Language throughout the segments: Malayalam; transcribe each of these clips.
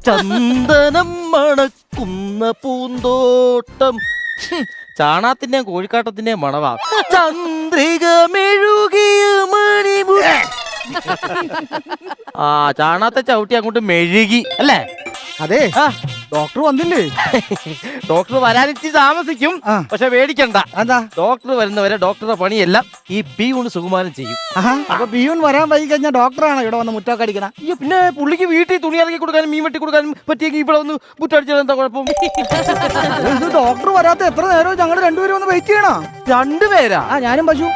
ചന്ദനം മണക്കുന്ന പൂന്തോട്ടം. ചാണാത്തിന്റെയും കോഴിക്കാട്ടത്തിന്റെയും മണവാ. ചന്ദ്രിക മെഴുകിയ മണിമു. ആ ചാണാത്തെ ചവിട്ടി അങ്ങോട്ട് മെഴുകി അല്ലേ? അതെ, ഡോക്ടർ വന്നില്ലേ? ഡോക്ടർ വരാനിച്ച് താമസിക്കും. പക്ഷെ പേടിക്കണ്ട, എന്താ ഡോക്ടർ വരുന്നവരെ ഡോക്ടറുടെ പണിയെല്ലാം ഈ പിയൂണ് സുകുമാരൻ ചെയ്യും. അപ്പൊ പിയൂൺ വരാൻ വൈകി കഴിഞ്ഞാൽ ഡോക്ടറാണ് ഇവിടെ വന്ന് മുറ്റൊക്കെ അടിക്കണം. അയ്യോ, പിന്നെ പുള്ളിക്ക് വീട്ടിൽ തുണി ഇറക്കി കൊടുക്കാനും മീൻ വെട്ടി കൊടുക്കാനും പറ്റിയെങ്കിൽ ഇവിടെ ഒന്ന് മുറ്റടിച്ചാൽ എന്താ കുഴപ്പം? ഇത് ഡോക്ടർ വരാത്ത എത്ര നേരവും ഞങ്ങൾ രണ്ടുപേരും ഒന്ന് വെയിറ്റ് ചെയ്യണം. രണ്ടുപേരാ? ഞാനും പശു.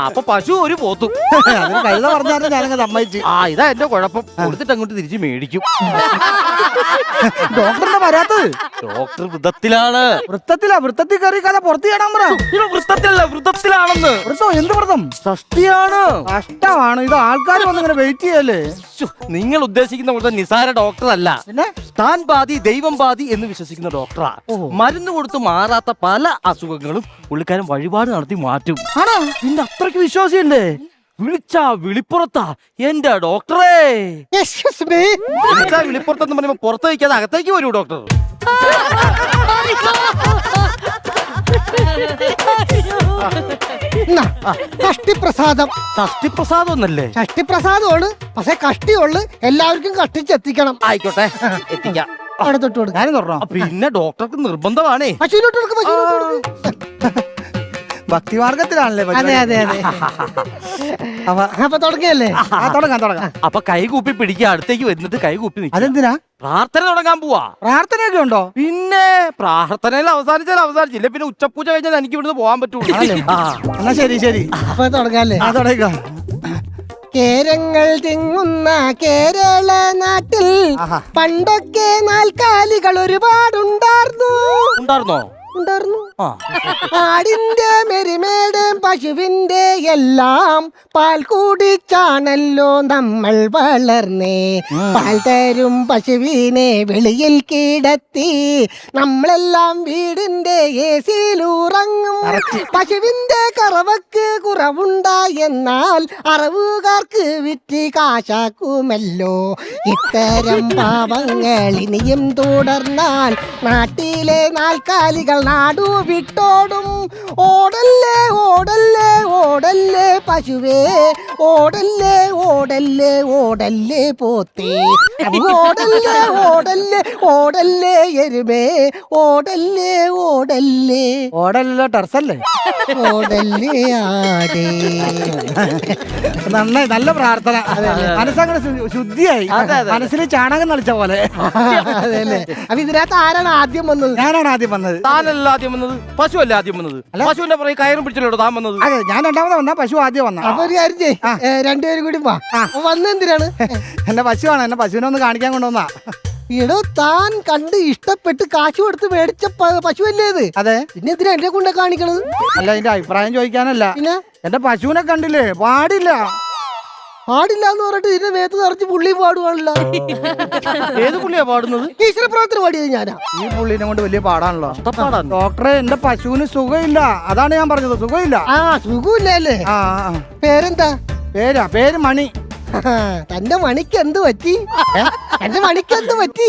അപ്പൊ പശു ഒരു പോത്തും. അതിന് കഴുത പറഞ്ഞാൽ ഞാനങ്ങ് സമ്മതിച്ചു. ഇതാ എന്റെ കുഴപ്പം. കൊടുത്തിട്ട് അങ്ങോട്ട് തിരിച്ച് മേടിക്കും. ഡോക്ടറിന്റെ വരാത്തത്? ഡോക്ടർ വൃത്തത്തിലാണ്. വൃത്തത്തിൽ കയറി കഥ പുറത്ത് ചെയ്യണം. വൃത്തത്തിലല്ല, വൃത്തത്തിലാണെന്ന്. വൃത്തം? എന്ത് വൃത്തം? ഷഷ്ടിയാണ്. കഷ്ടമാണ് ഇത്. ആൾക്കാർ വന്ന് ഇങ്ങനെ വെയിറ്റ് ചെയ്യല്ലേ? നിങ്ങൾ ഉദ്ദേശിക്കുന്ന പോലെ നിസാര ഡോക്ടർ അല്ല. പിന്നെ താൻ ബാധി ദൈവം ബാധി എന്ന് വിശ്വസിക്കുന്ന ഡോക്ടറാ. മരുന്ന് കൊടുത്ത് മാറാത്ത പല അസുഖങ്ങളും പുള്ളിക്കാരൻ വഴിപാട് നടത്തി മാറ്റും. ആണോ? പിന്നെ അത്രയ്ക്ക് വിശ്വാസിയല്ലേ? വിളിച്ചാ വിളിപ്പുറത്താ എന്റെ ഡോക്ടറെ. വിളിച്ചാ വിളിപ്പുറത്തെന്ന് പറയുമ്പോ പുറത്ത് വയ്ക്കാതെ അകത്തേക്ക് വരൂ ഡോക്ടർ. കഷ്ടിപ്രസാദം. ഷഷ്ടിപ്രസാദം ഒന്നല്ലേ? കഷ്ടിപ്രസാദമാണ്, പക്ഷെ കഷ്ടിയുള്ളു. എല്ലാവർക്കും കഷ്ടിച്ചെത്തിക്കണം. ആയിക്കോട്ടെ, എത്തിക്കാം. അവിടെ തൊട്ട് കൊടുക്കും. ഞാനും തുറന്നോ? പിന്നെ ഡോക്ടർക്ക് നിർബന്ധമാണേ. പശുവിനോട്ട് കൊടുക്കും, പശുവിനോട്ട് കൊടുക്കും. ഭക്തിമാർഗത്തിലാണല്ലേ? അതെ അതെ അതെ. അപ്പൊ തുടങ്ങിയല്ലേ? തുടങ്ങാം. അപ്പൊ കൈകൂപ്പി പിടിക്കുക, അടുത്തേക്ക് വരുന്നിട്ട് കൈകൂപ്പി നിൽക്കുക. അതെന്തിനാ? പ്രാർത്ഥന തുടങ്ങാൻ പോവാ. പ്രാർത്ഥനയൊക്കെ ഉണ്ടോ? പിന്നെ പ്രാർത്ഥനയിൽ അവസാനിച്ചില്ല. പിന്നെ ഉച്ചപൂജ കഴിഞ്ഞാൽ എനിക്ക് ഇവിടുന്ന് പോകാൻ പറ്റൂല. എന്നാ ശരി. അപ്പൊ തുടങ്ങാല്ലേ? തുടങ്ങിക്കോ. കേരങ്ങൾ തിങ്ങുന്ന കേരള നാട്ടിൽ പണ്ടൊക്കെ നാൽക്കാലികൾ ഒരുപാടുണ്ടായിരുന്നു. ഉണ്ടായിരുന്നോ? ഉണ്ടായിരുന്നു. ആടിന്റെ മെരിമേടും പശുവിന്റെ എല്ലാം പാൽ കുടിച്ചാണല്ലോ നമ്മൾ വളർന്നേ. പാൽ തരും പശുവിനെ വെളിയിൽ കിടത്തി നമ്മളെല്ലാം വീടിന്റെ ഏസിയിൽ ഉറങ്ങും. പശുവിന്റെ കറവക്ക് കുറവുണ്ടായെന്നാൽ അറവുകാർക്ക് വിറ്റ് കാശാക്കുമല്ലോ. ഇത്തരം പാവങ്ങൾ ഇനിയും തുടർന്നാൽ നാട്ടിലെ നാൽക്കാലികൾ നാടു വിട്ടോടും. ഓടല്ലേ ഓടല്ലേ ഓടല്ലേ പശുവേ, ഓടല്ലേ ഓടല്ലേ ഓടല്ലേ പോത്തേ, ഓടല്ലേ ഓടല്ലേ ഓടല്ലേ എരുമേ, ഓടല്ലേ ഓടല്ലേ. ഓടല്ലോ ടെറസല്ലേ? ഓടല്ലേ ആടേ. നന്നായി, നല്ല പ്രാർത്ഥന. മനസ്സങ്ങനെ ശുദ്ധിയായി. മനസ്സിൽ ചാണകം നളിച്ച പോലെ. അതെല്ലേ? അപ്പൊ ഇതിനകത്ത് ആരാണ് ആദ്യം വന്നത്? ഞാനാണ് ആദ്യം വന്നത്. താനല്ല ആദ്യം വന്നത്, പശു അല്ലേ ആദ്യം വന്നത്? പശുവിന്റെ പുറകെ കയറും പിടിച്ചല്ലോ താൻ വന്നത്. അതെ, ഞാൻ രണ്ടാമത് വന്നാ, പശു ആദ്യം വന്ന. അപ്പൊ ഒരു കാര്യം ചെയ്യ്, രണ്ടുപേരും കൂടി വാ. വന്നെന്തിനാണ്? എന്റെ പശുവാണ്. എന്നെ പശുവിനെ ഒന്ന് കാണിക്കാൻ കൊണ്ടുവന്നാ. ഇടോ, താൻ കണ്ട് ഇഷ്ടപ്പെട്ട് കാശ് കൊടുത്ത് മേടിച്ച പശുവല്ലേ ഇത്? അതെ. പിന്നെ എന്തിനാ എന്നെ കൊണ്ട് കാണിക്കണത്? അല്ല, എന്റെ അഭിപ്രായം ചോദിക്കാനല്ല. പിന്നെ എന്റെ പശുവിനെ കണ്ടില്ലേ? പാടില്ല. പാടില്ല എന്ന് പറഞ്ഞിട്ട് ഇതിന്റെ മേത്ത് നിറച്ച് പുള്ളി പാടുവാണല്ലോ. ഏത് പുള്ളിയാ പാടുന്നത്? ഈശ്വര പ്രവർത്തനം പാടിയത് ഞാനാ. ഈ പുള്ളിനെ കൊണ്ട് വലിയ പാടാണല്ലോ. ഡോക്ടറെ, എന്റെ പശുവിന് സുഖമില്ല. അതാണ് ഞാൻ പറഞ്ഞത്, സുഖമില്ല. സുഖമില്ല അല്ലേ? പേരെന്താ? പേര് മണി. തന്റെ മണിക്ക് എന്ത് പറ്റി? എന്റെ മണിക്ക് എന്ത് പറ്റി?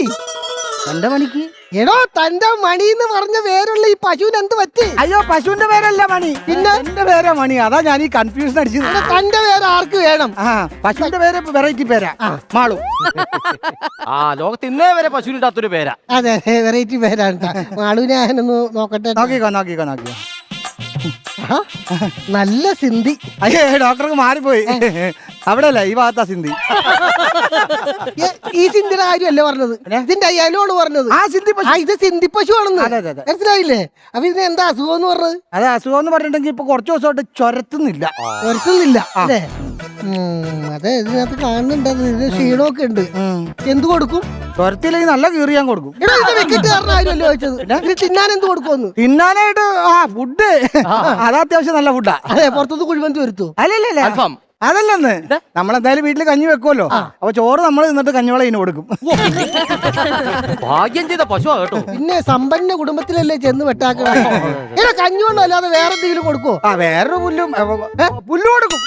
എന്റെ മണിക്ക്? എടോ, തന്റെ മണി എന്ന് പറഞ്ഞ പേരുള്ള ഈ പശുവിന് എന്ത് പറ്റി? അയ്യോ, പശുവിന്റെ പേരല്ല മണി, പിന്നെ എന്റെ പേരാ മണി. അതാ ഞാൻ ഈ കൺഫ്യൂഷൻ അടിച്ചത്. തന്റെ പേര് ആർക്ക് വേണം? പശുവിന്റെ പേര് വെറൈറ്റി പേരാ, മാളു. ലോകത്ത് ഇന്നേ വരെ പശുവിനിട്ടാത്തൊരു പേരാ. അതെ, വെറൈറ്റി പേരാണ്. മാളുവിനെ ഞാനൊന്ന് നോക്കട്ടെ. നോക്കിക്കോ. നല്ല സിന്ധി. അയ്യേ, ഡോക്ടർക്ക് മാറിപ്പോയി. അവിടെ അല്ല, ഈ ഭാഗത്താ സിന്ധി. ഈ സിന്ധിയുടെ കാര്യമല്ലേ പറഞ്ഞത്? ഇതിന്റെ അയ്യാലോണ് പറഞ്ഞത്. ഇത് സിന്ധി പശു ആണെന്ന് മനസ്സിലായില്ലേ? അപ്പൊ ഇതിന് എന്താ അസുഖം എന്ന് പറഞ്ഞത്? അതെ, അസുഖം എന്ന് പറഞ്ഞിട്ടുണ്ടെങ്കിൽ ഇപ്പൊ കുറച്ച് ദിവസമായിട്ട് ചൊരത്തുന്നില്ല. അതെ, അതെ. ഇതിനകത്ത് കാണുന്നുണ്ട്, ഇതിന് ക്ഷീണമൊക്കെ ഉണ്ട്. എന്ത് കൊടുക്കും? ചൊരത്തില്ലെങ്കിൽ നല്ല കീറി ഞാൻ കൊടുക്കും. തിന്നാൻ എന്ത് കൊടുക്കുമെന്ന്? തിന്നാനായിട്ട് ഫുഡ് അതാ അത്യാവശ്യം നല്ല ഫുഡാ. അതെ, പുറത്തുനിന്ന് കുഴിമന്തി വരുത്തു? അല്ലല്ലേ, അതല്ലെന്ന്. നമ്മളെന്തായാലും വീട്ടിൽ കഞ്ഞി വെക്കുമല്ലോ. അപ്പൊ ചോറ് നമ്മൾ നിന്നിട്ട് കഞ്ഞിവെള്ളം ഇതിന് കൊടുക്കും. ഭാഗ്യം ചെയ്ത പശു കേട്ടോ. പിന്നെ സമ്പന്ന കുടുംബത്തിലല്ലേ ചെന്ന് വെട്ടാക്കണം. കഞ്ഞിവെള്ളം അല്ലാതെ വേറെ എന്തെങ്കിലും കൊടുക്കുവോ? വേറൊരു പുല്ല് കൊടുക്കും.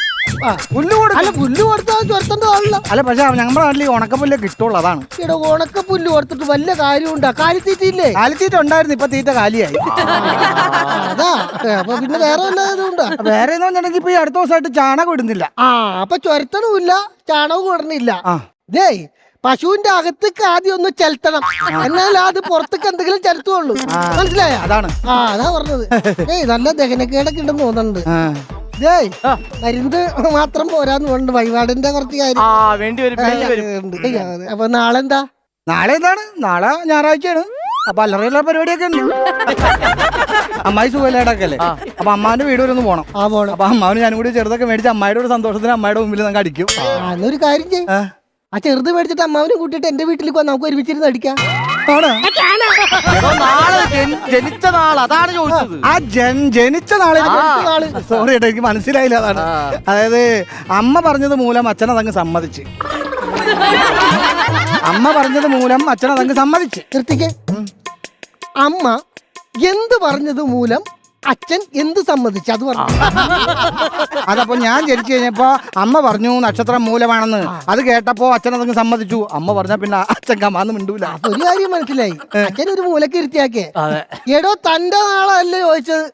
പുല്ല് കൊടുക്കും. അല്ല പുല്ല് കൊടുത്താൽ ചൊരത്തേണ്ടതാണല്ലോ. അല്ല പക്ഷെ നമ്മുടെ നാട്ടിൽ ഈ ഉണക്കപ്പുല്ലേ കിട്ടുള്ളൂ, അതാണ്. ഇവിടെ ഉണക്ക പുല്ല് കൊടുത്തിട്ട് വല്ല കാര്യമുണ്ടാ? കാലിത്തീറ്റയില്ലേ? കാലിത്തീറ്റ ഉണ്ടായിരുന്നു, ഇപ്പൊ തീറ്റ കാലിയായി. അതാ അപ്പൊ പിന്നെ വേറെ വല്ലതുണ്ടാ? വേറെ എന്ന് പറഞ്ഞിട്ടുണ്ടെങ്കിൽ ഇപ്പൊ ഈ അടുത്ത ദിവസമായിട്ട് ചാണകം ഇടുന്നില്ല. അപ്പൊ ചൊരത്തണമില്ല, ചാണകവും ഇടണില്ല. ദേ പശുവിന്റെ അകത്തേക്ക് ആദ്യം ഒന്ന് ചെലുത്തണം, എന്നാൽ അത് പുറത്തേക്ക് എന്തെങ്കിലും ചെലുത്തുള്ളൂ. മനസ്സിലായ? അതാണ്. അതാ പറഞ്ഞത്. നല്ല ദഹനക്കേടൊക്കെ ഉണ്ടെന്ന് തോന്നുന്നുണ്ട്. മരുന്ന് മാത്രം പോരാന്ന് പറഞ്ഞിട്ട് വഴിപാടിന്റെ കുറച്ച് കാര്യം അപ്പൊ നാളെ എന്താ? നാളെ എന്താണ്? നാളെ ഞായറാഴ്ചയാണ്. അപ്പൊ അല്ലറയുള്ള പരിപാടിയൊക്കെ ഉണ്ട്. അമ്മായി സുഖമില്ലാടൊക്കെയല്ലേ, അപ്പൊ അമ്മാന്റെ വീട് വരെ ഒന്ന് പോണം. പോണം. അപ്പൊ അമ്മാവിന് ഞാനും കൂടി ചെറുതൊക്കെ മേടിച്ച് അമ്മായിയുടെ ഒരു സന്തോഷത്തിന് അമ്മായിയുടെ മുമ്പിൽ നമുക്ക് അടിക്കും. എന്നൊരു കാര്യം ചെയ്യും, ആ ചെറുത് മേടിച്ചിട്ട് അമ്മാവിനെ കൂട്ടിയിട്ട് എന്റെ വീട്ടിലേക്ക് വന്ന് നമുക്ക് ഒരുമിച്ചിരുന്ന് അടിക്കാം. ജനിച്ച നാൾ അതാണ് ചോദിച്ചത്. ആ ജനിച്ച നാളെ സോറി ഏട്ടാ, എനിക്ക് മനസ്സിലായില്ല. അതാണ്, അതായത് അമ്മ പറഞ്ഞത് മൂലം അച്ഛൻ അതങ്ങ് സമ്മതിച്ച്. അമ്മ പറഞ്ഞത് മൂലം അച്ഛൻ അതങ്ങ് സമ്മതിച്ച്. നിർത്തിക്ക്. അമ്മ എന്ത് പറഞ്ഞത് മൂലം അച്ഛൻ എന്ത് സമ്മതിച്ചു? അത് പറഞ്ഞു. അതപ്പോ ഞാൻ ജനിച്ചു കഴിഞ്ഞപ്പോ അമ്മ പറഞ്ഞു നക്ഷത്രം മൂലമാണെന്ന്. അത് കേട്ടപ്പോ അച്ഛൻ അതങ്ങ് സമ്മതിച്ചു. അമ്മ പറഞ്ഞ പിന്നെ അച്ഛൻ കമാന്ന് മിണ്ടൂല. ഒരു കാര്യം മനസ്സിലായി, അച്ഛൻ ഒരു മൂലക്ക് ഇരുത്തിയാക്കേ. എടോ തന്റെ നാളല്ലേ ചോദിച്ചത്,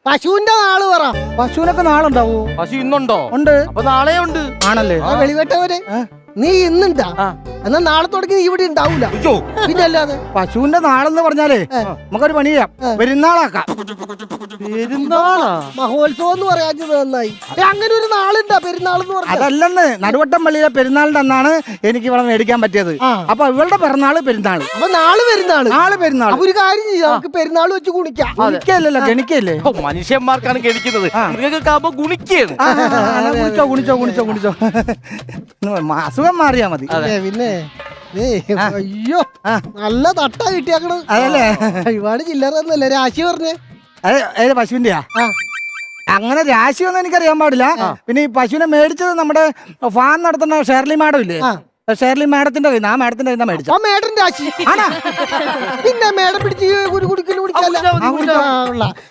പശുവിന്റെ നാള് പറ. പശുവിനൊക്കെ നാളുണ്ടാവോ? പശു ഇന്നുണ്ടോ? ഉണ്ട്. അപ്പൊ നാളെ ഉണ്ട്. ആണല്ലേ? വെളിവെട്ടവരെ നീ ഇന്നുണ്ടാ, എന്നാ നാളെ തുടങ്ങി നീ ഇവിടെ ഉണ്ടാവൂല. പിന്നെ അല്ലാതെ പശുവിന്റെ നാളെന്ന് പറഞ്ഞാലേ നമുക്കൊരു പണി ചെയ്യാം, പെരുന്നാളാക്കാം. പെരുന്നാളാ? മഹോത്സവം എന്ന് പറയാഞ്ഞത് നന്നായി. അങ്ങനെ ഒരു നാളുണ്ടാ പെരുന്നാളെന്ന് പറഞ്ഞാൽ? അതല്ലെന്ന്, നടുവട്ടം പള്ളിയിലെ പെരുന്നാളിന്റെ അന്നാണ് എനിക്ക് ഇവിടെ മേടിക്കാൻ പറ്റിയത്. അപ്പൊ ഇവളുടെ പിറന്നാള് പെരുന്നാള്. അപ്പൊ നാളെ പെരുന്നാള്. നാളെ പെരുന്നാൾ. ഒരു കാര്യം ചെയ്യാം, നമുക്ക് പെരുന്നാൾ വെച്ച് കുണിക്കാം. ഗുണിക്കല്ലോ, ഗണിക്കല്ലേ? മനുഷ്യന്മാർക്കാണ് ഗണിക്കുന്നത്, മൃഗങ്ങൾക്കാകുമ്പോ ഗുണിക്കാണ്. കുണിച്ചോ കുണിച്ചോ കുണിച്ചോ കുണിച്ചോ, അസുഖം മാറിയാ മതി. പിന്നെ അയ്യോ നല്ല തട്ടാ കിട്ടിയാക്കണത്. അതല്ലേ? ഒരുപാട് ചില്ലറന്നല്ലേ രാശി പറഞ്ഞേ? അതെ, പശുവിന്റെയാ? അങ്ങനെ രാശിയൊന്നും എനിക്കറിയാൻ പാടില്ല. പിന്നെ ഈ പശുവിനെ മേടിച്ചത് നമ്മുടെ ഫാൻ നടത്തുന്ന ഷേർലി മാഡം ഇല്ലേ, ഷേർലി മാഡത്തിന്റെ കയ്യിൽ, ആ മാഡത്തിന്റെ കയ്യിൽ മേടിച്ചു. ആ മേഡം രാശി പിന്നെ മേഡം പിടിച്ച് കുടിക്കല്ല.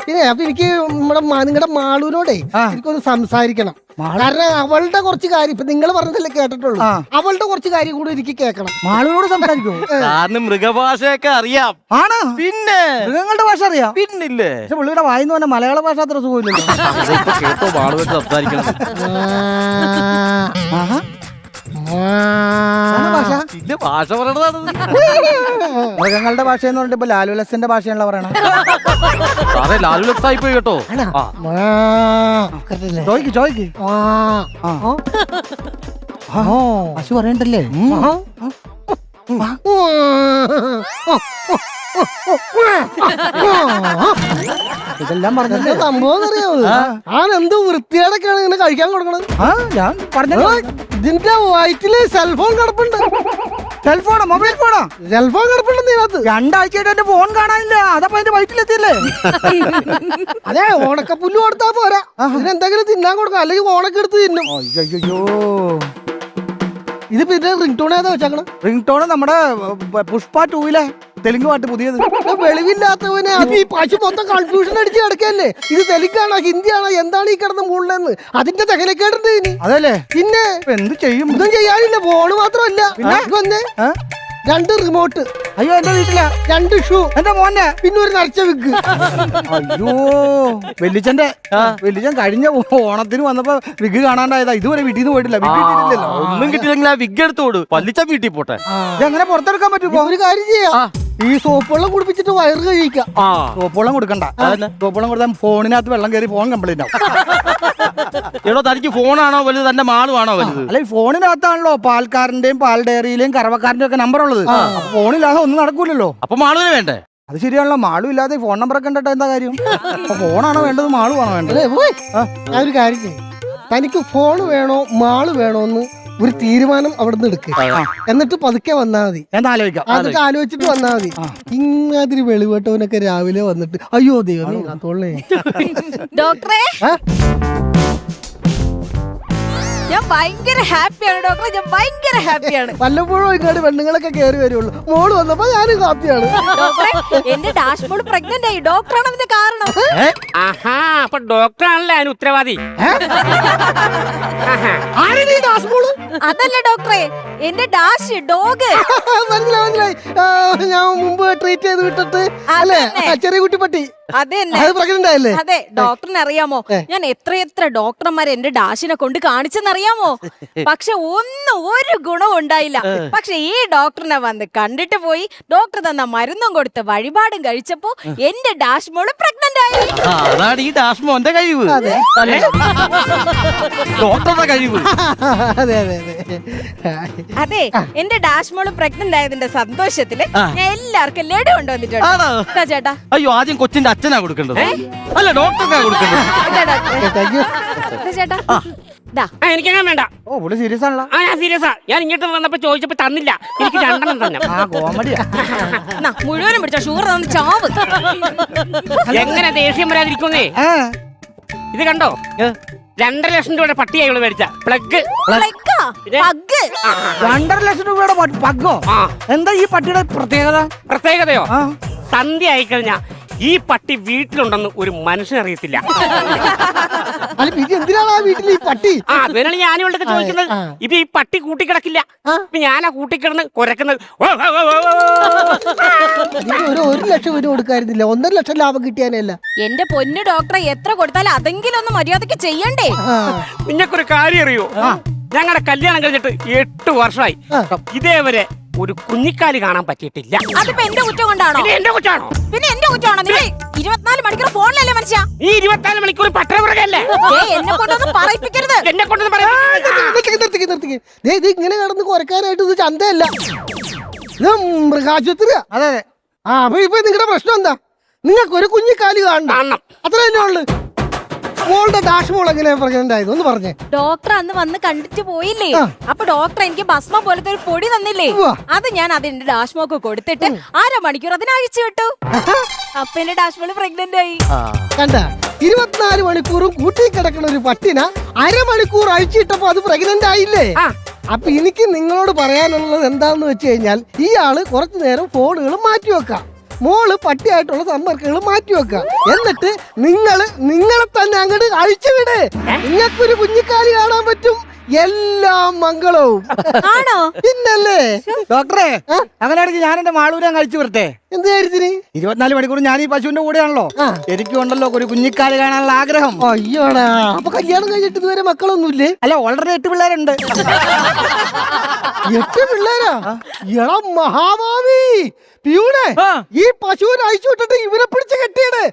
പിന്നെ അപ്പൊ എനിക്ക് നിങ്ങളുടെ മാളൂനോടെ എനിക്കൊന്ന് സംസാരിക്കണം. കാരണം അവളുടെ കുറച്ച് കാര്യം ഇപ്പൊ നിങ്ങൾ പറഞ്ഞതല്ലേ കേട്ടിട്ടുള്ളൂ, അവളുടെ കുറച്ച് കാര്യം കൂടെ എനിക്ക് കേൾക്കണം. മാളൂനോട് സംസാരിക്കോ? കാരണം മൃഗഭാഷയൊക്കെ അറിയാം. ആണ്? പിന്നെ മൃഗങ്ങളുടെ ഭാഷ അറിയാം. പിന്നില്ലേ? പക്ഷെ പുള്ളിയുടെ വായിന്ന് പറഞ്ഞ മലയാള ഭാഷ അത്ര സുഖമില്ലല്ലോ. കേട്ടോ മാളുമായിട്ട് സംസാരിക്കണം. ഭാഷ പറയണതാണ് മൃഗങ്ങളുടെ ഭാഷ എന്ന് പറഞ്ഞിട്ട് ഇപ്പൊ ലാലുലസിന്റെ ഭാഷയാണല്ലോ പറയണത്. ലാലുലസായി പോയി കേട്ടോ. ചോദിക്ക് ചോദിക്ക്. പശു പറയണ്ടല്ലേ? ഇതെല്ലാം പറഞ്ഞല്ലേ സംഭവം അറിയാമോ? ആനെന്ത് വൃത്തിയോടൊക്കെയാണ് ഇങ്ങനെ കഴിക്കാൻ കൊടുക്കണത്. ഞാൻ പറഞ്ഞു, ഇതിന്റെ വയറ്റില് സെൽഫോൺ കിടപ്പുണ്ട്. സെൽഫോണോ? മൊബൈൽ ഫോണോ? സെൽഫോൺ കിടപ്പുണ്ട് ഇതിനകത്ത്. രണ്ടാഴ്ചയായിട്ട് എന്റെ ഫോൺ കാണാനില്ല, അതപ്പോ എന്റെ വയറ്റിലെത്തിയല്ലേ? അതെ, ഓണക്കപ്പുല്ല് കൊടുത്താ പോരാ, ഇതിനെന്തെങ്കിലും തിന്നാൻ കൊടുക്കാം, അല്ലെങ്കിൽ ഓണക്കെ എടുത്ത് തിന്നും. അയ്യോ, ഇത് പിന്നെ റിംഗ് ടോൺ ഏതാ വെച്ചാക്കണം? റിംഗ് ടോൺ നമ്മുടെ പുഷ്പ 2-ലെ തെലുങ്ക് പാട്ട് പുതിയത്. വെളിവില്ലാത്തവനെ അത് ഈ പശു മൊത്തം കൺഫ്യൂഷൻ അടിച്ച് കിടക്കല്ലേ. ഇത് തെലുങ്കാണോ ഹിന്ദിയാണോ എന്താണ് ഈ കിടന്ന് മുകളിലെന്ന് അതിന്റെ ചകലക്കേടുണ്ട് ഇനി. അതല്ലേ? പിന്നെ എന്ത് ചെയ്യും? ഇതും ചെയ്യാനില്ല, ഫോണ് മാത്രമല്ല പിന്നെ 2 റിമോട്ട്. അയ്യോ, എന്റെ വീട്ടില 2 ഷൂ എന്റെ മോനെ, പിന്നെ ഒരു നരച്ച വിഗ്. അയ്യോ, വെല്ലിച്ചൻ കഴിഞ്ഞ ഓണത്തിന് വന്നപ്പോ വിഗ് കാണാണ്ടായതാ. ഇതുവരെ വീട്ടിൽ നിന്ന് പോയിട്ടില്ല. ഒന്നും കിട്ടിയില്ലെങ്കിൽ ആ വിഗ് എടുത്തോട് പല്ലിച്ച വീട്ടിൽ പോട്ടെ. ഇതെങ്ങനെ പുറത്തെടുക്കാൻ പറ്റുമോ? ഒരു കാര്യം ചെയ്യാം, ഈ സോപ്പ് വെള്ളം കുടിപ്പിച്ചിട്ട് വയറ് കഴിക്കാം. സോപ്പ് വെള്ളം കൊടുക്കണ്ട. സോപ്പ് വെള്ളം കൊടുത്താൽ ഫോണിനകത്ത് വെള്ളം കയറി ഫോൺ കംപ്ലൈന്റ് ആവും. എടോ, തനിക്ക് ഫോണാണോ വലുത് തന്റെ മാളുവാണോ വലുത്? അല്ലെ, ഫോണിനകത്താണല്ലോ പാൽക്കാരന്റെയും പാൽ ഡയറിയിലെയും കറവക്കാരന്റെ ഒക്കെ നമ്പർ ഉള്ളത്. ഫോണില്ലാതെ ഒന്നും നടക്കൂലല്ലോ. അപ്പൊ മാളുവിന് വേണ്ടേ? അത് ശരിയാണല്ലോ, മാളും ഇല്ലാതെ ഫോൺ നമ്പർ ഒക്കെ കണ്ടിട്ട് എന്താ കാര്യം? ഫോണാണോ വേണ്ടത്, മാളുവാണോ വേണ്ടത്? ഞാൻ ഒരു കാര്യം ചെയ്യും, തനിക്ക് ഫോൺ വേണോ മാള് വേണോ എന്ന് ഒരു തീരുമാനം അവിടെ നിന്ന് എടുക്കുക. എന്നിട്ട് പതുക്കെ വന്നാ മതി. ആലോചിക്കാം. അതൊക്കെ ആലോചിച്ചിട്ട് വന്നാ മതി. ഇമാതിരി വെളിവെട്ടവനൊക്കെ രാവിലെ വന്നിട്ട് അയ്യോ ദൈവമേ. ഡോക്ടറെ ഞാൻ ഭയങ്കര ഹാപ്പിയാണ് ഡോക്ടറെ, ഞാൻ ഭയങ്കര ഹാപ്പിയാണ്. വല്ലപ്പോഴും ഇങ്ങോട്ട് പെണ്ണുങ്ങളൊക്കെ കയറി വരുള്ളൂ. മോള് വന്നപ്പോ ഞാനും ഹാപ്പിയാണ്. ഡോക്ടറെ, എന്റെ ഡാഷ് മോള് പ്രഗ്നന്റ് ആയി. ഡോക്ടറാണ് അതിന്റെ കാരണം. ആഹാ, അപ്പൊ ഡോക്ടറാണല്ലോ അതിന് ഉത്തരവാദി. ആരുടെ ഈ ഡാഷ് മോള്? അതല്ല ഡോക്ടറെ, എന്റെ ഡാഷ് ഡോഗ്. മനസ്സിലായി. ഞാൻ മുമ്പ് ട്രീറ്റ് ചെയ്ത് വിട്ടിട്ട് അല്ലേ, ചെറിയ കുട്ടിപ്പട്ടി. അതെ അത് പ്രഗ്നന്റ് ആയല്ലേ? അതെ. ഡോക്ടറിന് അറിയാമോ, ഞാൻ എത്ര ഡോക്ടർമാരെ എന്റെ ഡാഷിനെ കൊണ്ട് കാണിച്ചെന്നറിയാമോ? പക്ഷെ ഒരു ഗുണവും ഉണ്ടായില്ല. പക്ഷെ ഈ ഡോക്ടറിനെ വന്ന് കണ്ടിട്ട് പോയി, ഡോക്ടർ തന്ന മരുന്നും കൊടുത്ത് വഴിപാടും കഴിച്ചപ്പോ എന്റെ ഡാഷ് മോള് പ്രഗ്നന്റ് ആയി. അതാണ് ഈ ഡാഷ്മോന്റെ കഴിവ്, ഡോക്ടറുടെ കഴിവ്. അതെ അതെ അതെ. അതെ, എന്റെ ഡാഷ് മോള് പ്രഗ്നന്റ് ആയതിന്റെ സന്തോഷത്തില് ഞാൻ എല്ലാവർക്കും ലഡു കൊണ്ടുവന്നിട്ടുണ്ട്. ആണോ? ഇതാ ചേട്ടാ. അയ്യോ, ആദ്യം കൊച്ചിന്റെ അച്ഛനാ കൊടുക്കേണ്ടത്, അല്ല ഡോക്ടർക്കാ കൊടുക്കേണ്ടത്. ഇതാ ഡോക്ടറെ. ഇതാ ചേട്ടാ. ദാ. എനിക്കങ്ങനെ വേണ്ട. ഓ ഇവിടെ സീരിയസ് ആണല്ലോ. ആ, ഞാൻ സീരിയസാ. ഞാൻ ഇങ്ങോട്ട് വന്നപ്പോ ചോദിച്ചപ്പോ തന്നില്ല. എനിക്ക് 2 തന്നെ. ആ കോമഡിയാ. എന്നാ, മുഴുവനും പിടിച്ച ഷുഗർ തന്ന് ചാവ്. എങ്ങനെ ദേഷ്യം വരാതിരിക്കുന്നേ? ഇത് കണ്ടോ, 2.5 ലക്ഷം രൂപയുടെ പട്ടിയായി ഇവള് മേടിച്ച പ്ലഗ്. പ്ലഗ്ഗാ? പഗ്? 2.5 ലക്ഷം രൂപയുടെ പഗ്ഗോ? ആ, എന്താ ഈ പട്ടിയുടെ പ്രത്യേകത? പ്രത്യേകതയോ? ആ. സന്ധ്യ ആയിക്കഴിഞ്ഞാ ഈ പട്ടി വീട്ടിലുണ്ടെന്ന് ഒരു മനുഷ്യനറിയത്തില്ല. അല്ല പിന്നെ എന്തിനാണ് ആ വീട്ടിൽ ഈ പട്ടി? ആ, അതുതന്നെയാണ് ഞാൻ ഇവളുടെ ചോദിക്കുന്നത്. ഇത് ഈ പട്ടി കൂട്ടിക്കിടക്കില്ല. ഇപ്പൊ ഞാനാ കൂട്ടിക്കിടന്ന് കുരക്കുന്നത്. ഒരു 1 ലക്ഷം രൂപ കൊടുക്കായിരുന്നില്ല, 1.5 ലക്ഷം ലാഭം കിട്ടിയാനല്ല. എന്റെ പൊന്നു ഡോക്ടറെ, എത്ര കൊടുത്താലും അതെങ്കിലും ഒന്ന് മര്യാദക്ക് ചെയ്യണ്ടേ? നിങ്ങൾക്കൊരു കാര്യം അറിയോ? ഞങ്ങളുടെ കല്യാണം കഴിഞ്ഞിട്ട് 8 വർഷമായി. ഇതേവരെ ഒരു കുഞ്ഞിക്കാലി കാണാൻ പറ്റിയിട്ടില്ല. അതിപ്പോ എന്റെ കുറ്റം കൊണ്ടാണോ? പിന്നെ എന്റെ കുറ്റാണോ? പിന്നെ എന്റെ കുറ്റമാണോ? നിങ്ങൾ 24 മണിക്കൂർ ഫോണിലല്ലേ മനുഷ്യ? ഈ 24 മണിക്കൂർ പട്ടണമൃഗല്ലേ? എന്നെ കൊണ്ടൊന്നും പറയിപ്പിക്കരുത്. എന്നെ കൊണ്ടൊന്നും പറയാ. നിർത്തിക്ക്. ഇത് ഇങ്ങനെ കിടന്ന് കുറയ്ക്കാനായിട്ട് ഇത് ചന്തയല്ല, ഇത് മൃഗാശുപത്രിയാ. അതെ അതെ. ആ, അപ്പൊ ഇപ്പൊ നിങ്ങളുടെ പ്രശ്നം എന്താ? നിങ്ങൾക്ക് ഒരു കുഞ്ഞിക്കാലി കാണണം, അത്ര തന്നെ ഉള്ളു. മോളുടെ ഡാഷ് മോൾ എങ്ങനെയാ പ്രഗ്നന്റ് ആയത് ഒന്ന് പറഞ്ഞേ. ഡോക്ടർ അന്ന് വന്ന് കണ്ടിട്ട് പോയില്ലേ? അപ്പൊ ഡോക്ടർ എനിക്ക് ഭസ്മ പോലത്തെ ഒരു പൊടി തന്നില്ലേ? അത് ഞാൻ അതിന്റെ ഡാഷ്മോക്ക് കൊടുത്തിട്ട് 1/2 മണിക്കൂർ അതിന് അഴിച്ചു വിട്ടു. അപ്പൊ എന്റെ ഡാഷ്മോള് പ്രഗ്നന്റ് ആയി. കണ്ട, 24 മണിക്കൂറും കൂട്ടി കിടക്കുന്ന ഒരു പട്ടിന 1/2 മണിക്കൂർ അഴിച്ചിട്ടപ്പോ അത് പ്രഗ്നന്റ് ആയില്ലേ? അപ്പൊ എനിക്ക് നിങ്ങളോട് പറയാനുള്ളത് എന്താന്ന് വെച്ച് കഴിഞ്ഞാൽ, ഈ ആള് കുറച്ചു നേരം ഫോണുകൾ മാറ്റി വെക്കാം, മോള് പട്ടിയായിട്ടുള്ള സമ്പർക്കങ്ങൾ മാറ്റി വെക്കുക, എന്നിട്ട് നിങ്ങളെ തന്നെ അങ്ങോട്ട് അഴിച്ചുവിട്. നിങ്ങൾക്കൊരു കുഞ്ഞിക്കാലി കാണാൻ പറ്റും. എല്ലാം മംഗളവും. ആണോ? പിന്നല്ലേ ഡോക്ടറെ, അങ്ങനെയാണെങ്കിൽ ഞാൻ എന്റെ മാളൂരെ കഴിച്ചു വരട്ടെ. എന്ത് കാര്യത്തിന്? 24 മണിക്കൂർ ഞാൻ ഈ പശുവിന്റെ കൂടെയാണല്ലോ. എനിക്കും ഉണ്ടല്ലോ ഒരു കുഞ്ഞിക്കാലി കാണാനുള്ള ആഗ്രഹം. അയ്യോടാ, അപ്പൊ കല്യാണം കഴിഞ്ഞിട്ട് ഇതുവരെ മക്കളൊന്നുമില്ലേ? അല്ല, ഓൾറെഡി 8 പിള്ളേരുണ്ട്. 8 പിള്ളേരാ? എടാ മഹാഭാവി പ്യൂണേ, ഈ പശുവിനെ അഴിച്ചു വിട്ടിട്ട് ഇവരെ പിടിച്ച് കെട്ടിയത്.